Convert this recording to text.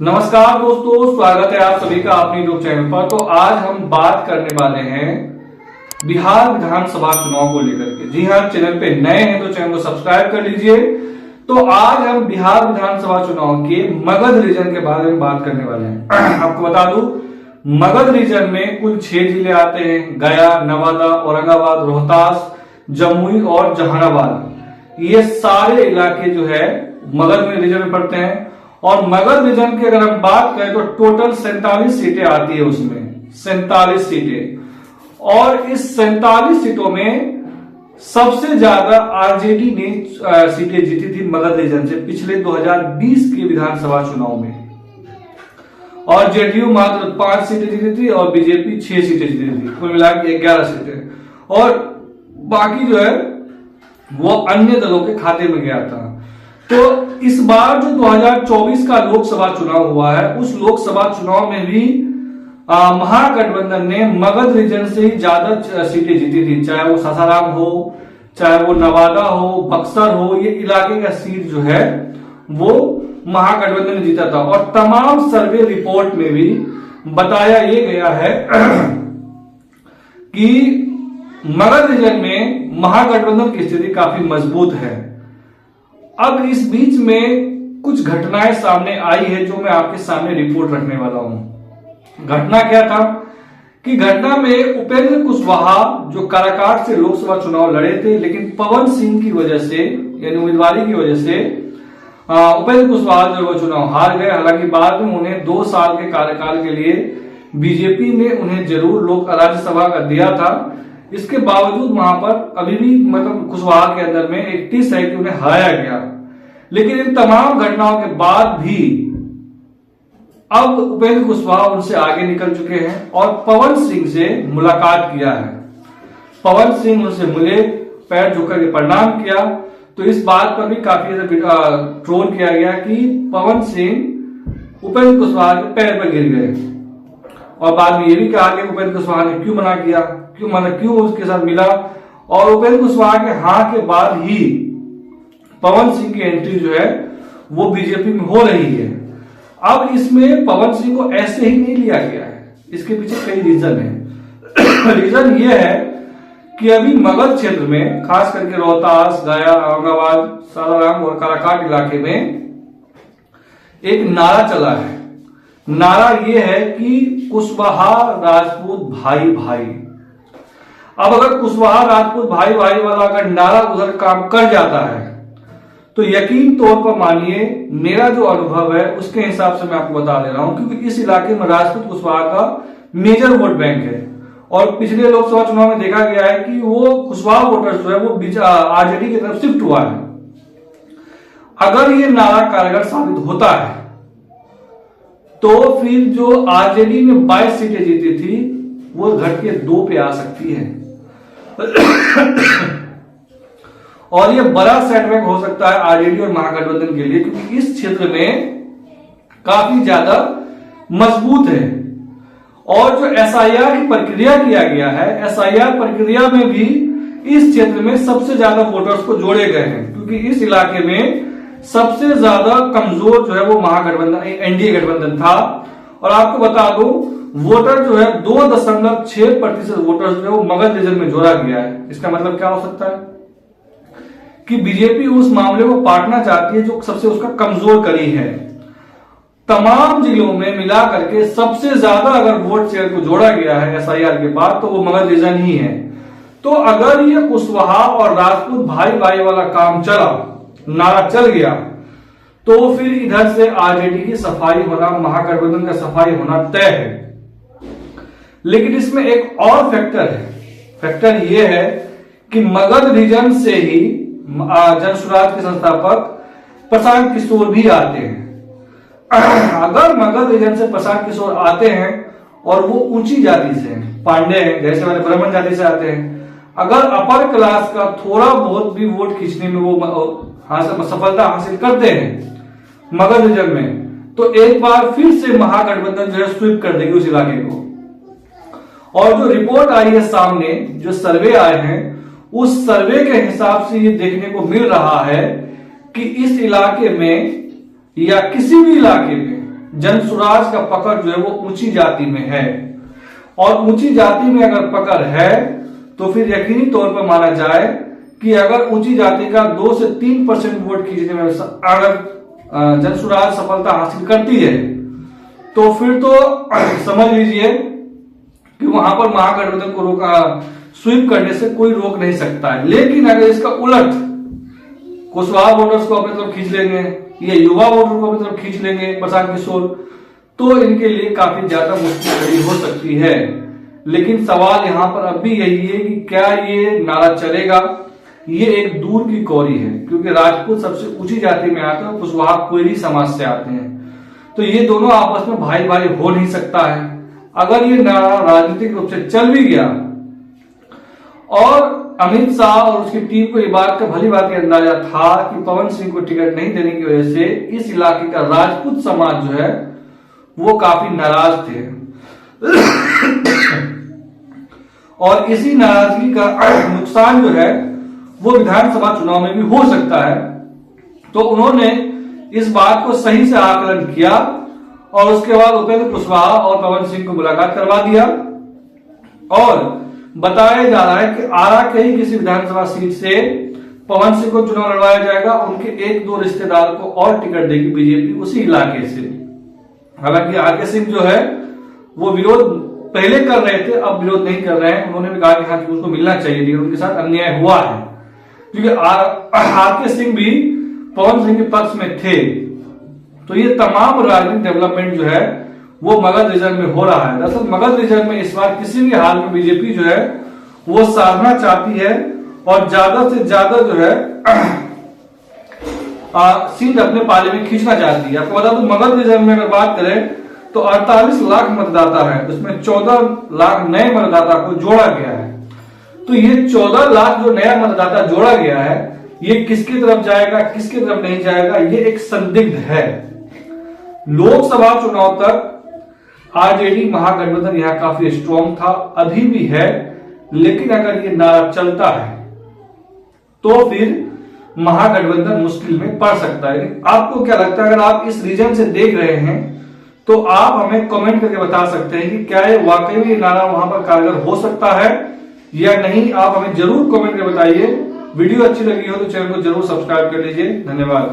नमस्कार दोस्तों, स्वागत है आप सभी का अपने यूट्यूब चैनल पर। तो आज हम बात करने वाले हैं बिहार विधानसभा चुनाव को लेकर के। जी हाँ, चैनल पे नए हैं तो चैनल को सब्सक्राइब कर लीजिए। तो आज हम बिहार विधानसभा चुनाव के मगध रीजन के बारे में बात करने वाले हैं। आपको बता दूं, मगध रीजन में कुल 6 जिले आते हैं: गया, नवादा, औरंगाबाद, रोहतास, जमुई और जहानाबाद। ये सारे इलाके जो है मगध में रीजन में पड़ते हैं। और मगध रीजन की अगर हम बात करें तो टोटल 47 सीटें आती है, उसमें 47 सीटें। और इस 47 सीटों में सबसे ज्यादा आरजेडी ने सीटें जीती थी मगध रीजन से पिछले 2020 के विधानसभा चुनाव में। और जेडीयू मात्र 5 सीटें जीती थी और बीजेपी 6 सीटें जीती थी, कुल मिलाकर 11 सीटें। और बाकी जो है वो अन्य दलों के खाते में गया था। तो इस बार जो 2024 का लोकसभा चुनाव हुआ है, उस लोकसभा चुनाव में भी महागठबंधन ने मगध रीजन से ही ज्यादा सीटें जीती थी। चाहे वो सासाराम हो, चाहे वो नवादा हो, बक्सर हो, ये इलाके का सीट जो है वो महागठबंधन ने जीता था। और तमाम सर्वे रिपोर्ट में भी बताया ये गया है कि मगध रीजन में महागठबंधन की स्थिति काफी मजबूत है। अब इस बीच में कुछ घटनाएं सामने आई है जो मैं आपके सामने रिपोर्ट रखने वाला हूं। घटना क्या था कि घटना में उपेंद्र कुशवाहा जो काराकाट से लोकसभा चुनाव लड़े थे, लेकिन पवन सिंह की वजह से यानी उम्मीदवारी की वजह से उपेंद्र कुशवाहा जो वो चुनाव हार गए। हालांकि बाद में उन्हें 2 साल के कार्यकाल के लिए बीजेपी ने उन्हें जरूर लोक राज्यसभा का दिया था। इसके बावजूद वहां पर अभी भी मतलब कुशवाहा के अंदर में एक टिस है कि उन्हें हराया गया। लेकिन इन तमाम घटनाओं के बाद भी अब उपेंद्र कुशवाहा उनसे आगे निकल चुके हैं और पवन सिंह से मुलाकात किया है। पवन सिंह उनसे मिले, पैर झुककर के प्रणाम किया। तो इस बात पर भी काफी ट्रोल किया गया कि पवन सिंह उपेंद्र कुशवाहा के पैर पर गिर गए। और बाद में ये भी कहा कि उपेंद्र कुशवाहा ने क्यों मना किया, क्यों उसके साथ मिला। और उपेंद्र कुशवाहा के हाँ के बाद ही पवन सिंह की एंट्री जो है वो बीजेपी में हो रही है। अब इसमें पवन सिंह को ऐसे ही नहीं लिया गया है, इसके पीछे कई रीजन है। रीजन ये है कि अभी मगध क्षेत्र में, खास करके रोहतास, गया, औरंगाबाद, सासाराम और काराकाट इलाके में एक नारा चला है। नारा ये है कि कुशवाहा राजपूत भाई भाई। अब अगर कुशवाहा राजपूत भाई भाई वाला अगर नारा उधर काम कर जाता है तो यकीन तौर पर मानिए, मेरा जो अनुभव है उसके हिसाब से मैं आपको बता दे रहा हूं, क्योंकि इस इलाके में राजपूत कुशवाहा का मेजर वोट बैंक है। और पिछले लोकसभा चुनाव में देखा गया है कि वो कुशवाहा वोटर्स जो है वो आरजेडी की तरफ शिफ्ट हुआ है। अगर ये नारा कारगर साबित होता है तो फिर जो आरजेडी ने 22 सीटें जीती थी वो घट के 2 पे आ सकती है। और ये बड़ा सेटबैक हो सकता है आरजेडी और महागठबंधन के लिए, क्योंकि इस क्षेत्र में काफी ज्यादा मजबूत है। और जो एसआईआर की प्रक्रिया किया गया है, एसआईआर प्रक्रिया में भी इस क्षेत्र में सबसे ज्यादा वोटर्स को जोड़े गए हैं, क्योंकि इस इलाके में सबसे ज्यादा कमजोर जो है वो महागठबंधन एनडीए गठबंधन था। और आपको बता दूं, वोटर जो है 2.6% वोटर्स जो है वो मगध रीजन में जोड़ा गया है। इसका मतलब क्या हो सकता है कि बीजेपी उस मामले को पाटना चाहती है जो सबसे उसका कमजोर कड़ी है। तमाम जिलों में मिला करके सबसे ज्यादा अगर वोट शेयर को जोड़ा गया है एसआईआर के बाद तो वो मगध रीजन ही है। तो अगर ये कुशवाहा और राजपूत भाई भाई वाला काम चला, नारा चल गया, तो फिर इधर से आरजेडी की सफाई होना, महागठबंधन का सफाई होना तय है। लेकिन इसमें एक और फैक्टर है। फैक्टर यह है कि मगध रीजन से ही जनसुराज के संस्थापक प्रशांत किशोर भी आते हैं। अगर मगध रीजन से प्रशांत किशोर आते हैं और वो ऊंची जाति से हैं, पांडे हैं, जैसे वाले ब्राह्मण जाति से आते हैं, अगर अपर क्लास का थोड़ा बहुत भी वोट खींचने में वो सफलता हासिल करते हैं मगध रीजन में, तो एक बार फिर से महागठबंधन जो है स्वीप कर देगी उस इलाके को। और जो रिपोर्ट आई है सामने, जो सर्वे आए हैं, उस सर्वे के हिसाब से ये देखने को मिल रहा है कि इस इलाके में या किसी भी इलाके में जनसुराज का पकड़ जो है वो ऊंची जाति में है, और ऊंची जाति में अगर पकड़ है तो फिर यकीनी तौर पर माना जाए कि अगर ऊंची जाति का 2 से 3% वोट खींचने में अगर जनसुराज सफलता हासिल करती है तो फिर तो समझ लीजिए कि वहां पर महागठबंधन को रोका स्वीप करने से कोई रोक नहीं सकता है। लेकिन अगर इसका उलट कुशवाहा वोटर्स को अपनी तरफ खींच लेंगे, ये युवा वोटर को अपनी तरफ खींच लेंगे प्रशांत किशोर, तो इनके लिए काफी ज्यादा मुश्किल खड़ी हो सकती है। लेकिन सवाल यहां पर अब भी यही है कि क्या ये नारा चलेगा। ये एक दूर की कौड़ी है, क्योंकि राजपूत सबसे ऊंची जाति में आते हैं, कुशवाहा कोयली समाज से आते हैं, तो ये दोनों आपस में भाई भाई हो नहीं सकता है। अगर ये नारा राजनीतिक रूप से चल भी गया और अमित शाह और उसकी टीम को ये बात का भली बात अंदाजा था कि पवन सिंह को टिकट नहीं देने की वजह से इस इलाके का राजपूत समाज जो है वो काफी नाराज थे और इसी नाराजगी का नुकसान जो है वो विधानसभा चुनाव में भी हो सकता है। तो उन्होंने इस बात को सही से आकलन किया और उसके बाद उपेंद्र कुशवाहा और पवन सिंह को मुलाकात करवा दिया और बताया जा रहा है कि आरा के ही किसी विधानसभा सीट से पवन सिंह को चुनाव लड़वाया जाएगा। उनके 1-2 रिश्तेदार को और टिकट देगी बीजेपी उसी इलाके से। हालांकि आरके सिंह जो है वो विरोध पहले कर रहे थे, अब विरोध नहीं कर रहे हैं। उन्होंने भी कहा कि हाँ उसको मिलना चाहिए, लेकिन उनके साथ अन्याय हुआ है, क्योंकि आरके सिंह भी पवन सिंह के पक्ष में थे। तो ये तमाम राजनीतिक डेवलपमेंट जो है वो मगध रीजन में हो रहा है। दरअसल मगध रीजन में इस बार किसी भी हाल में बीजेपी जो है वो साधना चाहती है और ज्यादा से ज्यादा जो है सीट अपने पाले में खींचना चाहती है। आपको बता दूं मगध रीजन में अगर बात करें तो 48 लाख मतदाता है, उसमें 14 लाख नए मतदाता को जोड़ा गया है। तो ये 14 लाख जो नया मतदाता जोड़ा गया है ये किसकी तरफ जाएगा किसकी तरफ नहीं जाएगा ये एक संदिग्ध है। लोकसभा चुनाव तक आरजेडी महागठबंधन यहां काफी स्ट्रॉन्ग था, अभी भी है, लेकिन अगर ये नारा चलता है तो फिर महागठबंधन मुश्किल में पड़ सकता है। आपको क्या लगता है? अगर आप इस रीजन से देख रहे हैं तो आप हमें कमेंट करके बता सकते हैं कि क्या ये वाकई में नारा वहां पर कारगर हो सकता है या नहीं। आप हमें जरूर कमेंट करके बताइए। वीडियो अच्छी लगी हो तो चैनल को जरूर सब्सक्राइब कर लीजिए। धन्यवाद।